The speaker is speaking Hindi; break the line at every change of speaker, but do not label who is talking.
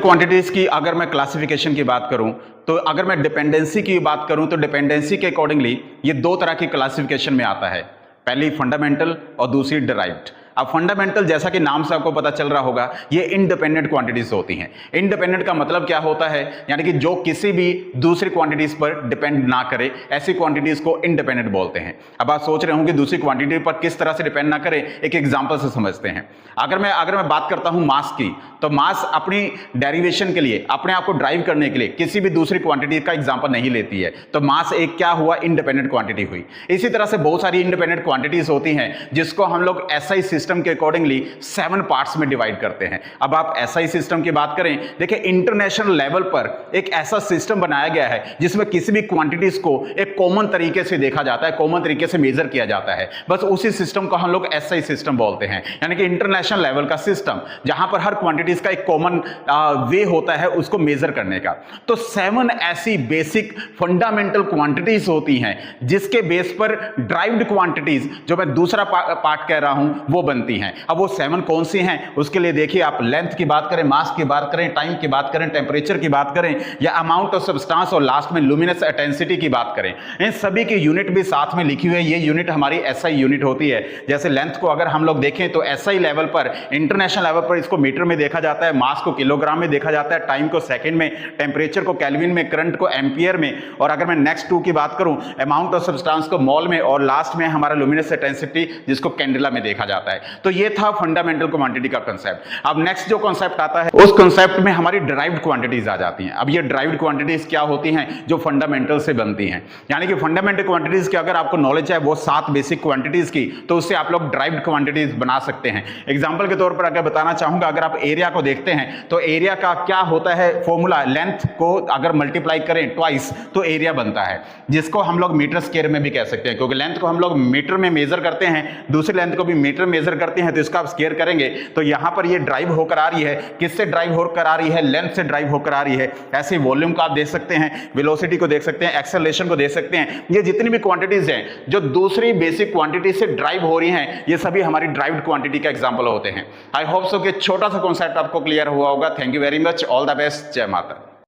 क्वांटिटीज की अगर मैं क्लासिफिकेशन की बात करूं, तो अगर मैं डिपेंडेंसी की बात करूं तो डिपेंडेंसी के अकॉर्डिंगली ये दो तरह की क्लासिफिकेशन में आता है। पहली फंडामेंटल और दूसरी डिराइव्ड। अब फंडामेंटल जैसा कि नाम से आपको पता चल रहा होगा, ये इंडिपेंडेंट क्वांटिटीज होती हैं। इंडिपेंडेंट का मतलब क्या होता है, यानी कि जो किसी भी दूसरी क्वांटिटीज पर डिपेंड ना करे, ऐसी क्वांटिटीज को इंडिपेंडेंट बोलते हैं। अब आप सोच रहे होंगे दूसरी क्वांटिटी पर किस तरह से डिपेंड ना करे, एक एग्जांपल से समझते हैं। अगर मैं बात करता हूं मास की, तो मास अपनी डेरिवेशन के लिए, अपने आप को ड्राइव करने के लिए किसी भी दूसरी क्वांटिटी का एग्जांपल नहीं लेती है, तो मास एक क्या हुआ, इंडिपेंडेंट क्वांटिटी हुई। इसी तरह से बहुत सारी इंडिपेंडेंट क्वांटिटीज होती हैं जिसको हम लोग एसआई सिस्टम के अकॉर्डिंगली 7 पार्ट्स में डिवाइड करते हैं। अब आप एसआई सिस्टम की बात करें, देखिए इंटरनेशनल लेवल पर एक ऐसा सिस्टम बनाया गया है जिसमें किसी भी क्वांटिटीज को एक कॉमन तरीके से देखा जाता है, कॉमन तरीके से मेजर किया जाता है। बस उसी सिस्टम को हम लोग एसआई सिस्टम बोलते हैं, यानी कि इंटरनेशनल लेवल का सिस्टम जहां पर हर क्वांटिटीज का एक कॉमन वे होता है उसको मेजर करने का। तो 7 ऐसी बेसिक फंडामेंटल क्वांटिटीज होती हैं जिसके बेस पर ड्राइव्ड क्वांटिटीज, जो मैं दूसरा पार्ट कह रहा हूं, वो बनती हैं। अब वो 7 कौन सी हैं, उसके लिए देखिए आप लेंथ की बात करें, मास की बात करें, टाइम की बात करें, टेम्परेचर की बात करें, या अमाउंट ऑफ सब्सटेंस, और लास्ट में लुमिनस इंटेंसिटी की बात करें, इन सभी की यूनिट भी साथ में लिखी हुई है। ये यूनिट हमारी एसआई यूनिट होती है। जैसे लेंथ को अगर हम लोग देखें तो एसआई लेवल पर, इंटरनेशनल लेवल पर इसको मीटर में देखा जाता है, मास को किलोग्राम में देखा जाता है, टाइम को सेकंड में, टेम्परेचर को केल्विन में, करंट को एम्पियर में, और अगर मैं नेक्स्ट 2 की बात करूं, अमाउंट ऑफ सब्सटेंस को मोल में, और लास्ट में हमारा लुमिनस इंटेंसिटी जिसको कैंडेला में देखा जाता है। तो ये था फंडामेंटल क्वांटिटी का कांसेप्ट। अब नेक्स्ट जो कांसेप्ट आता है, उस कांसेप्ट में हमारी डिराइव्ड क्वांटिटीज आ जाती हैं। अब ये डिराइव्ड क्वांटिटीज क्या होती हैं, जो फंडामेंटल से बनती हैं। यानी कि फंडामेंटल क्वांटिटीज की अगर आपको नॉलेज है वो 7 बेसिक क्वांटिटीज की, तो उससे आप लोग डिराइव्ड क्वांटिटीज बना सकते हैं। एग्जांपल के तौर पर अगर बताना चाहूंगा, अगर आप एरिया को देखते हैं तो एरिया का क्या होता है फॉर्मूला, लेंथ को अगर मल्टीप्लाई करें ट्वाइस तो एरिया बनता है, जिसको हम लोग मीटर स्क्वायर में भी कह सकते हैं, क्योंकि लेंथ को हम लोग मीटर में मेजर करते हैं, दूसरी लेंथ को भी मीटर मेजर करते हैं, तो इसका आप स्क्वायर करेंगे तो यहां पर ये ड्राइव होकर आ रही है। किससे ड्राइव होकर आ रही है, लेंथ से ड्राइव होकर आ रही है। ऐसे वॉल्यूम को आप देख सकते हैं, वेलोसिटी को देख सकते हैं, एक्सेलरेशन को देख सकते हैं। ये जितनी भी क्वांटिटीज हैं जो दूसरी बेसिक क्वांटिटी से ड्राइव हो रही हैं, ये सभी हमारी ड्राइव्ड क्वांटिटी का एग्जांपल होते हैं। आई होप सो कि छोटा सा कॉन्सेप्ट आपको क्लियर हुआ होगा। Thank you very much, all the best, जय माता।